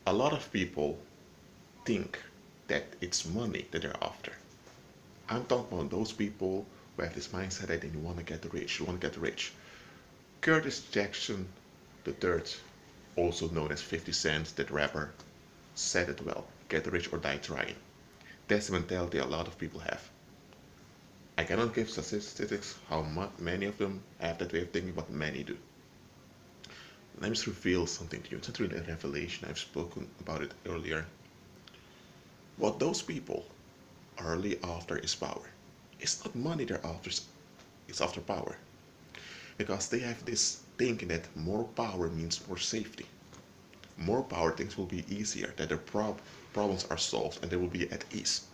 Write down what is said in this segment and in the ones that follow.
A lot of people think that it's money that they're after. I'm talking about those people who have this mindset that they want to get rich, you want to get rich. Curtis Jackson III, also known as 50 Cent, that rapper, said it well, get rich or die trying. That's the mentality a lot of people have. I cannot give statistics how many of them have that way of thinking, but many do. Let me just reveal something to you. It's not really a revelation, I've spoken about it earlier. What those people are really after is power. It's not money they're after, it's after power. Because they have this thinking that more power means more safety. More power, things will be easier, that their problems are solved and they will be at ease.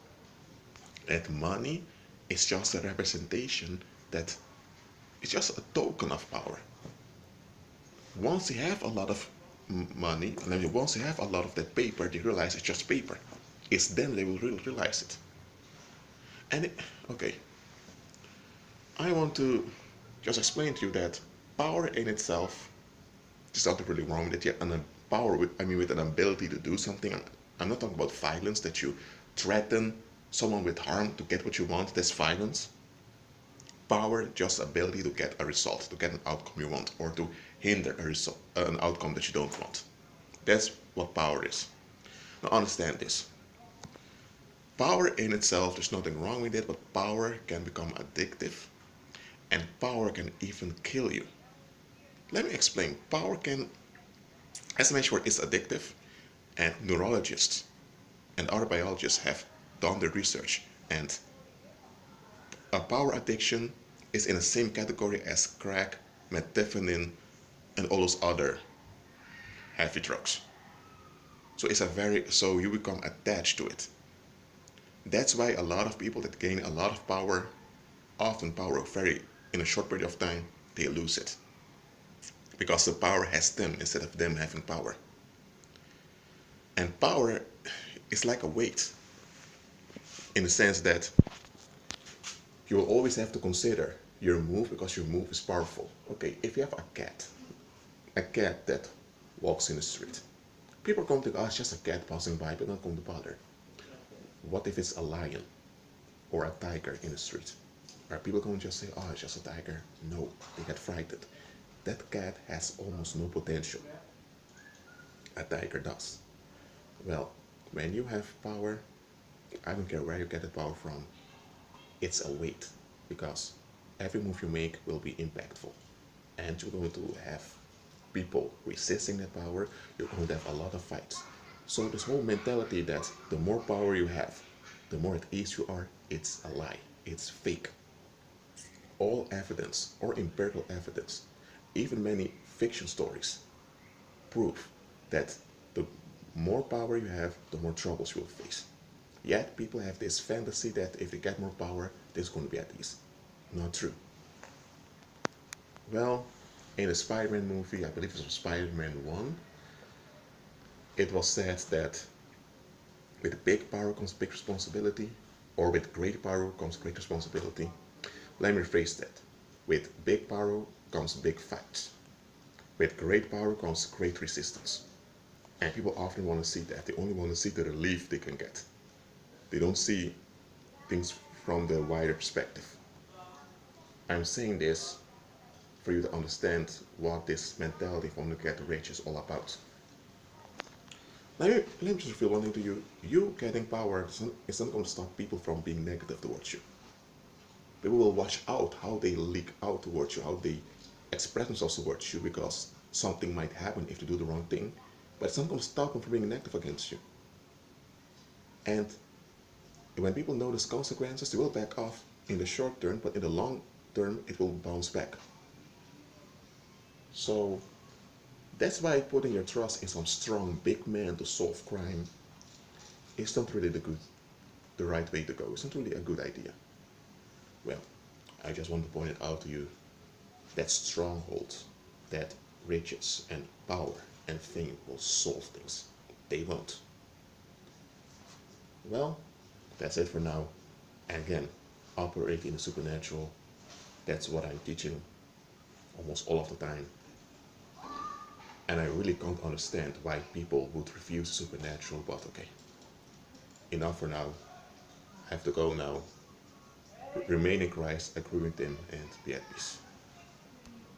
That money is just a representation, that it's just a token of power. Once you have a lot of money, and then once you have a lot of that paper, they realize it's just paper. It's then they will really realize it. And okay, I want to just explain to you that power in itself, there's nothing really wrong with it yet. And power, with an ability to do something. I'm not talking about violence, that you threaten someone with harm to get what you want. That's violence. Power, just ability to get a result, to get an outcome you want, or to hinder an outcome that you don't want. That's what power is. Now understand this. Power in itself, there's nothing wrong with it, but power can become addictive, and power can even kill you. Let me explain. Power can, as I mentioned, it's addictive, and neurologists and other biologists have done the research, and a power addiction is in the same category as crack, methamphetamine, and all those other heavy drugs. So you become attached to it. That's why a lot of people that gain a lot of power, often power in a short period of time, they lose it. Because the power has them instead of them having power. And power is like a weight, in the sense that you will always have to consider your move, because your move is powerful. Okay, if you have a cat that walks in the street, people are going to think, oh, it's just a cat passing by, but not going to bother. What if it's a lion or a tiger in the street? Are people going to just say, oh, it's just a tiger? No, they get frightened. That cat has almost no potential. A tiger does. Well, when you have power, I don't care where you get the power from, it's a weight, because every move you make will be impactful. And you're going to have people resisting that power, you're going to have a lot of fights. So this whole mentality that the more power you have, the more at ease you are, it's a lie. It's fake. All evidence, or empirical evidence, even many fiction stories, prove that the more power you have, the more troubles you will face. Yet people have this fantasy that if they get more power, they're going to be at ease. Not true. Well, in the Spider-Man movie, I believe it was Spider-Man 1, it was said that with big power comes big responsibility, or with great power comes great responsibility. Let me rephrase that. With big power comes big fights. With great power comes great resistance. And people often want to see that. They only want to see the relief they can get. They don't see things from the wider perspective. I'm saying this for you to understand what this mentality from the get rich is all about. Let me just reveal one thing to you. You getting power is not going to stop people from being negative towards you. People will watch out how they leak out towards you, how they express themselves towards you, because something might happen if they do the wrong thing, but it's not going to stop them from being negative against you. And when people notice consequences, they will back off in the short term, but in the long term, it will bounce back. So that's why putting your trust in some strong big man to solve crime is not really the right way to go. It's not really a good idea. Well, I just want to point it out to you that strongholds, that riches and power and fame will solve things. They won't. Well, that's it for now. And again, operating in the supernatural, that's what I'm teaching almost all of the time. And I really can't understand why people would refuse supernatural, but okay. Enough for now. I have to go now. Remain in Christ, agree with Him, and be at peace.